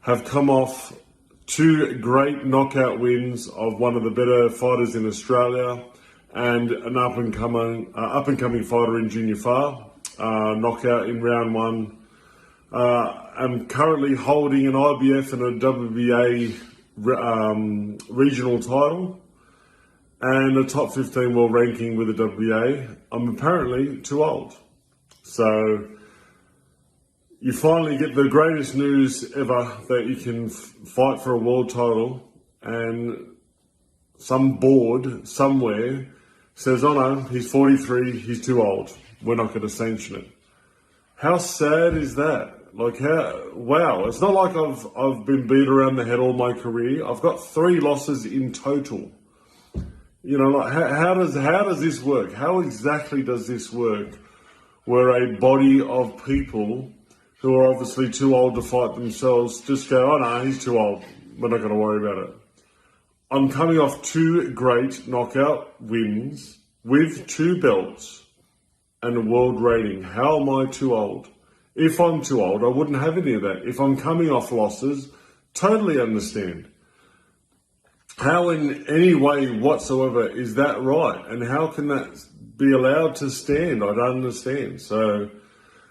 have come off two great knockout wins of one of the better fighters in Australia and an up and coming fighter in Junior Far, knockout in round one. I'm currently holding an IBF and a WBA regional title and a top 15 world ranking with the WBA. I'm apparently too old. So you finally get the greatest news ever that you can fight for a world title, and some board somewhere says, oh no, he's 43, he's too old, we're not going to sanction it. How sad is that? Like, wow, it's not like I've been beat around the head all my career. I've got 3 losses in total. You know, like, how does this work? How exactly does this work where a body of people who are obviously too old to fight themselves just go, oh no, he's too old, we're not going to worry about it. I'm coming off 2 great knockout wins with 2 belts and a world rating. How am I too old? If I'm too old, I wouldn't have any of that. If I'm coming off losses, totally understand. How in any way whatsoever is that right? And how can that be allowed to stand? I don't understand. So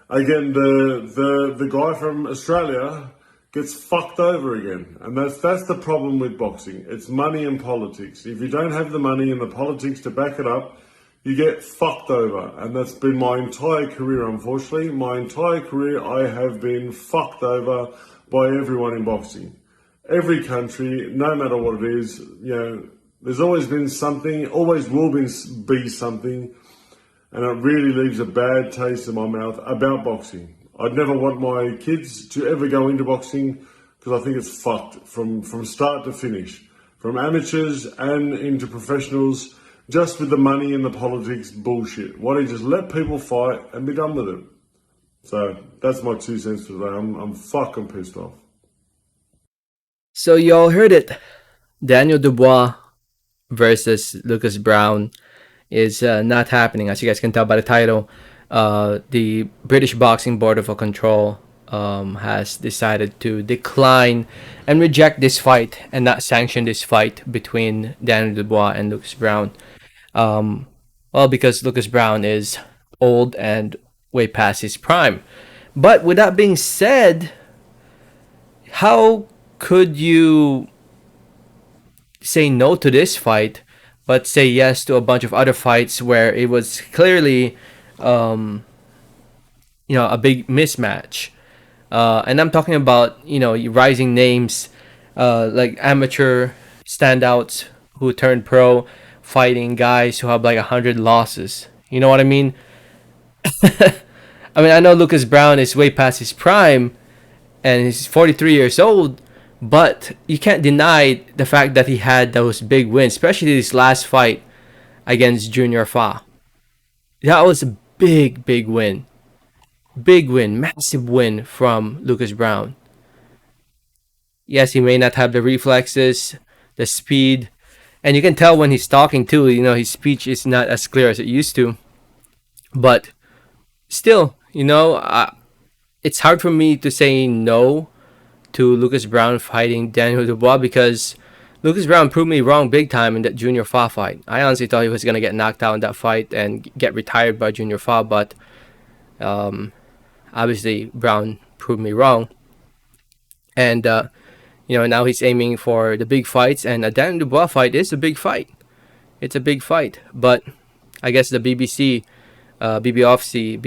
again, the guy from Australia gets fucked over again. And that's the problem with boxing. It's money and politics. If you don't have the money and the politics to back it up, you get fucked over. And that's been my entire career, unfortunately. My entire career, I have been fucked over by everyone in boxing. Every country, no matter what it is, you know, there's always been something, always will be something, and it really leaves a bad taste in my mouth about boxing. I'd never want my kids to ever go into boxing because I think it's fucked from start to finish, from amateurs and into professionals, just with the money and the politics bullshit. Why don't you just let people fight and be done with it? So that's my 2 cents for today. I'm fucking pissed off. So y'all heard it. Daniel Dubois versus Lucas Browne is not happening, as you guys can tell by the title. The British Boxing Board of Control has decided to decline and reject this fight and not sanction this fight between Daniel Dubois and Lucas Browne. Well, because Lucas Browne is old and way past his prime. But with that being said, how could you say no to this fight but say yes to a bunch of other fights where it was clearly a big mismatch? And I'm talking about, rising names like amateur standouts who turned pro, fighting guys who have like 100 losses. You know what I mean? I mean, I know Lucas Browne is way past his prime and he's 43 years old, but you can't deny the fact that he had those big wins, especially this last fight against Junior Fa. That was a big win. Big win, massive win from Lucas Browne. Yes, he may not have the reflexes, the speed, and you can tell when he's talking too, his speech is not as clear as it used to. But still, it's hard for me to say no to Lucas Browne fighting Daniel Dubois because Lucas Browne proved me wrong big time in that Junior Fa fight. I honestly thought he was going to get knocked out in that fight and get retired by Junior Fa, but obviously Browne proved me wrong. And, now he's aiming for the big fights, and a Daniel Dubois fight is a big fight. It's a big fight, but I guess the BBC, BBOC,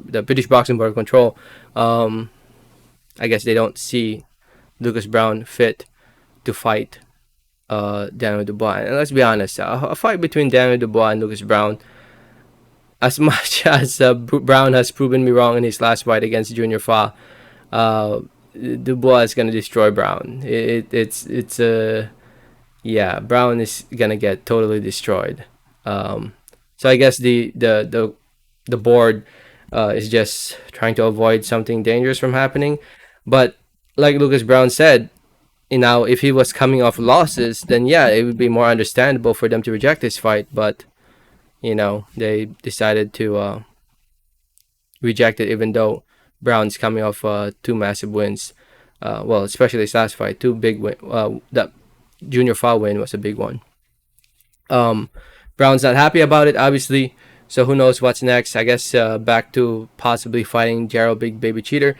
the British Boxing Board of Control, I guess they don't see Lucas Browne fit to fight Daniel Dubois. And let's be honest, a fight between Daniel Dubois and Lucas Browne, as much as Browne has proven me wrong in his last fight against Junior Fa, Dubois is gonna destroy Browne. Browne is gonna get totally destroyed. So I guess the board is just trying to avoid something dangerous from happening. But like Lucas Browne said, if he was coming off losses, then yeah, it would be more understandable for them to reject this fight. But they decided to reject it, even though Browne's coming off 2 massive wins Well, especially this last fight, two big win. That Junior Fa win was a big one. Um, Browne's not happy about it, obviously. So who knows what's next? I guess back to possibly fighting Gerald Big Baby Cheater,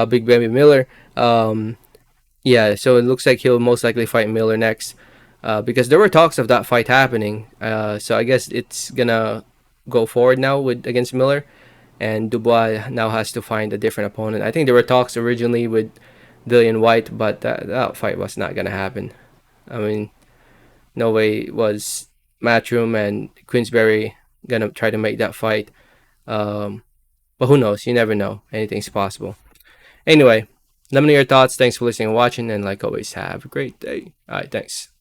Big Baby Miller. Yeah, so it looks like he'll most likely fight Miller next, because there were talks of that fight happening. So I guess it's gonna go forward now with against Miller, and Dubois now has to find a different opponent. I think there were talks originally with Dillian White, but that fight was not gonna happen. I mean, no way was Matchroom and Queensberry gonna try to make that fight. Um, but who knows? You never know. Anything's possible. Anyway, let me know your thoughts. Thanks for listening and watching, and like always, have a great day. All right, thanks.